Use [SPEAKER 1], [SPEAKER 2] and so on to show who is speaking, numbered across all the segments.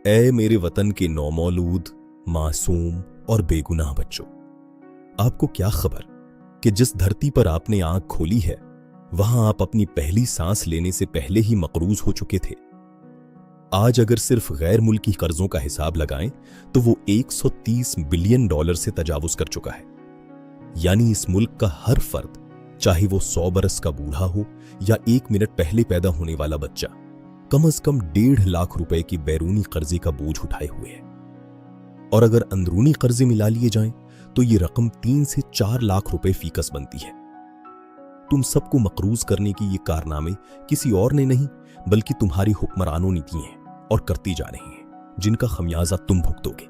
[SPEAKER 1] ऐ मेरे वतन के नौमौलूद, मासूम और बेगुनाह बच्चों, आपको क्या खबर कि जिस धरती पर आपने आंख खोली है वहां आप अपनी पहली सांस लेने से पहले ही मकरूज हो चुके थे। आज अगर सिर्फ गैर मुल्की कर्जों का हिसाब लगाएं तो वो 130 बिलियन डॉलर से तजावुज कर चुका है। यानी इस मुल्क का हर फर्द, चाहे वो 100 बरस का बूढ़ा हो या 1 मिनट पहले पैदा होने वाला बच्चा, कम से कम 1.5 लाख रुपए की बैरूनी कर्जे का बोझ उठाए हुए है। और अगर अंदरूनी कर्जे मिला लिए जाएं तो ये रकम 3 से 4 लाख रुपए फीकस बनती है। तुम सबको मकरूज करने की ये कारनामे किसी और ने नहीं बल्कि तुम्हारी हुक्मरानों ने किए हैं और करती जा रही हैं, जिनका खमियाजा तुम भुगतोगे।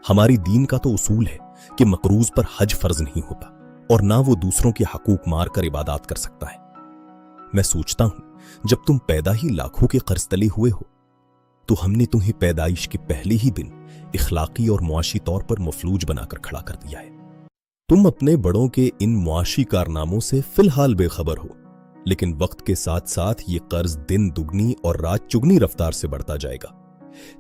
[SPEAKER 1] हमारी दीन का तो उसूल है कि मकरूज पर हज फर्ज नहीं होता और ना वो दूसरों के हकूक मार कर इबादत कर सकता है। मैं सोचता हूं जब तुम पैदा ही लाखों के कर्ज तले हुए हो तो हमने तुम्हें पैदाइश के पहले ही दिन इखलाकी और मुआशी तौर पर मफलूज बनाकर खड़ा कर दिया है। तुम अपने बड़ों के इन मुआशी कारनामों से फिलहाल बेखबर हो, लेकिन वक्त के साथ साथ ये कर्ज दिन दुगनी और रात चुगनी रफ्तार से बढ़ता जाएगा।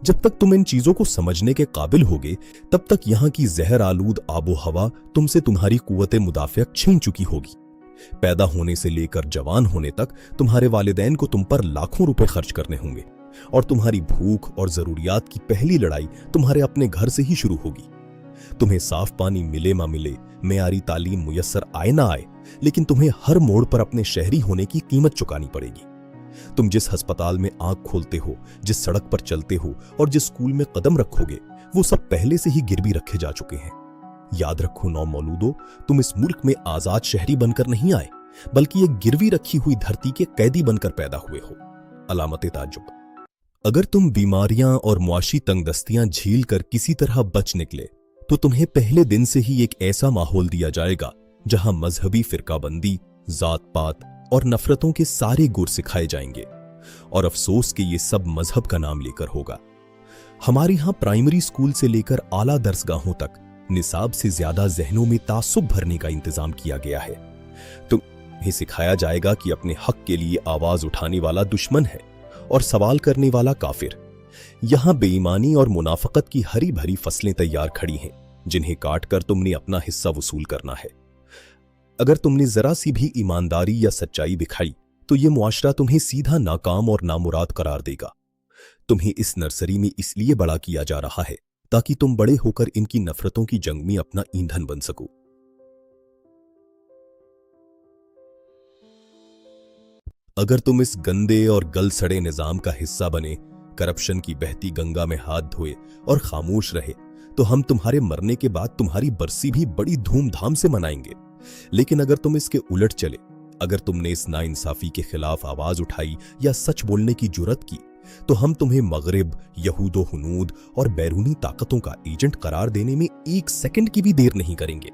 [SPEAKER 1] जब तक तुम इन चीजों को समझने के काबिल होगे तब तक यहां की जहर आलूद आबो हवा तुमसे तुम्हारी कुव्वत मुदाफियत छीन चुकी होगी। पैदा होने से लेकर जवान होने तक तुम्हारे वालिदैन को तुम पर लाखों रुपए खर्च करने होंगे और तुम्हारी भूख और जरूरियात की पहली लड़ाई तुम्हारे अपने घर से ही शुरू होगी। तुम्हें साफ पानी मिले ना मिले, मेयारी तालीम मुयस्सर आए ना आए, लेकिन तुम्हें हर मोड़ पर अपने शहरी होने की कीमत चुकानी पड़ेगी। तुम जिस अस्पताल में आंख खोलते हो, जिस सड़क पर चलते हो और जिस स्कूल में कदम रखोगे, वो सब पहले से ही गिरवी रखे जा चुके हैं। याद रखो नौमौलूदो, तुम इस मुल्क में आजाद शहरी बनकर नहीं आए बल्कि एक गिरवी रखी हुई धरती के कैदी बनकर पैदा हुए हो। अलामत ताज्जुब। अगर तुम बीमारियां और मुआशी तंगदस्तियां झील कर किसी तरह बच निकले तो तुम्हें पहले दिन से ही एक ऐसा माहौल दिया जाएगा जहां मजहबी फिरकाबंदी, जात पात और नफरतों के सारे गुर सिखाए जाएंगे। और अफसोस कि ये सब मजहब का नाम लेकर होगा। हमारे यहां प्राइमरी स्कूल से लेकर आला दरसगाहों तक निसाब से ज्यादा जहनों में तासुब भरने का इंतजाम किया गया है। तुम्हें सिखाया जाएगा कि अपने हक के लिए आवाज उठाने वाला दुश्मन है और सवाल करने वाला काफिर। यहां बेईमानी और मुनाफकत की हरी भरी फसलें तैयार खड़ी हैं, जिन्हें काट कर तुमने अपना हिस्सा वसूल करना है। अगर तुमने जरा सी भी ईमानदारी या सच्चाई दिखाई तो यह मुआशरा तुम्हें सीधा नाकाम और नामुराद करार देगा। तुम्हें इस नर्सरी में इसलिए बड़ा किया जा रहा है ताकि तुम बड़े होकर इनकी नफरतों की जंग में अपना ईंधन बन सको। अगर तुम इस गंदे और गल सड़े निजाम का हिस्सा बने, करप्शन की बहती गंगा में हाथ धोए और खामोश रहे, तो हम तुम्हारे मरने के बाद तुम्हारी बरसी भी बड़ी धूमधाम से मनाएंगे। लेकिन अगर तुम इसके उलट चले, अगर तुमने इस नाइंसाफी के खिलाफ आवाज उठाई या सच बोलने की जुर्रत की, तो हम तुम्हें मगरिब, यहूदो हुनूद और बैरूनी ताकतों का एजेंट करार देने में 1 सेकंड की भी देर नहीं करेंगे।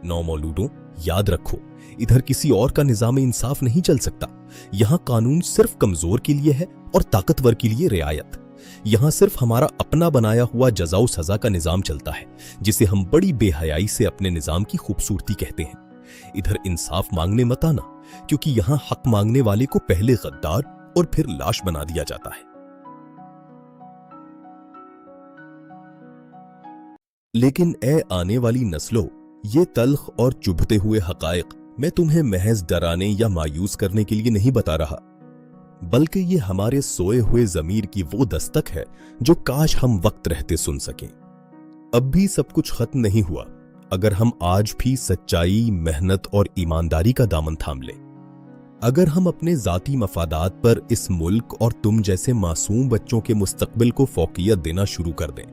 [SPEAKER 1] नौमौलूदों, याद रखो, इधर किसी और का निजाम इंसाफ नहीं चल सकता। यहां कानून सिर्फ कमजोर के लिए है और ताकतवर के लिए रियायत। यहां सिर्फ हमारा अपना बनाया हुआ जज़ा सजा का निजाम चलता है, जिसे हम बड़ी बेहयाई से अपने निजाम की खूबसूरती कहते हैं। इधर इंसाफ मांगने मत आना, क्योंकि यहां हक मांगने वाले को पहले गद्दार और फिर लाश बना दिया जाता है। लेकिन ए आने वाली नस्लों, ये तल्ख और चुभते हुए हकायक मैं तुम्हें महज डराने या मायूस करने के लिए नहीं बता रहा, बल्कि ये हमारे सोए हुए ज़मीर की वो दस्तक है जो काश हम वक्त रहते सुन सकें। अब भी सब कुछ खत्म नहीं हुआ अगर हम आज भी सच्चाई, मेहनत और ईमानदारी का दामन थाम लें। अगर हम अपने ज़ाती मफादात पर इस मुल्क और तुम जैसे मासूम बच्चों के मुस्तकबिल को फौकियत देना शुरू कर दें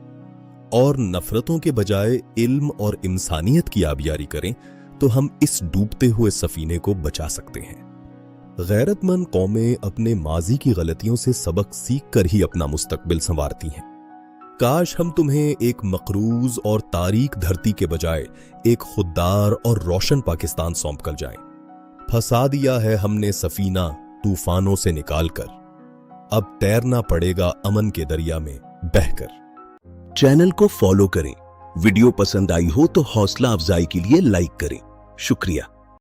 [SPEAKER 1] और नफरतों के बजाय इल्म और इंसानियत की आबियारी करें, तो हम इस डूबते हुए सफीने को बचा सकते हैं। गैरतमंद कौमें अपने माजी की गलतियों से सबक सीख कर ही अपना मुस्तकबिल संवारती हैं। काश हम तुम्हें एक मकरूज और तारीक धरती के बजाय एक खुददार और रोशन पाकिस्तान सौंप कर जाएं। फंसा दिया है हमने सफीना तूफानों से निकालकर, अब तैरना पड़ेगा अमन के दरिया में बहकर।
[SPEAKER 2] चैनल को फॉलो करें। वीडियो पसंद आई हो तो हौसला अफजाई के लिए लाइक करें। शुक्रिया।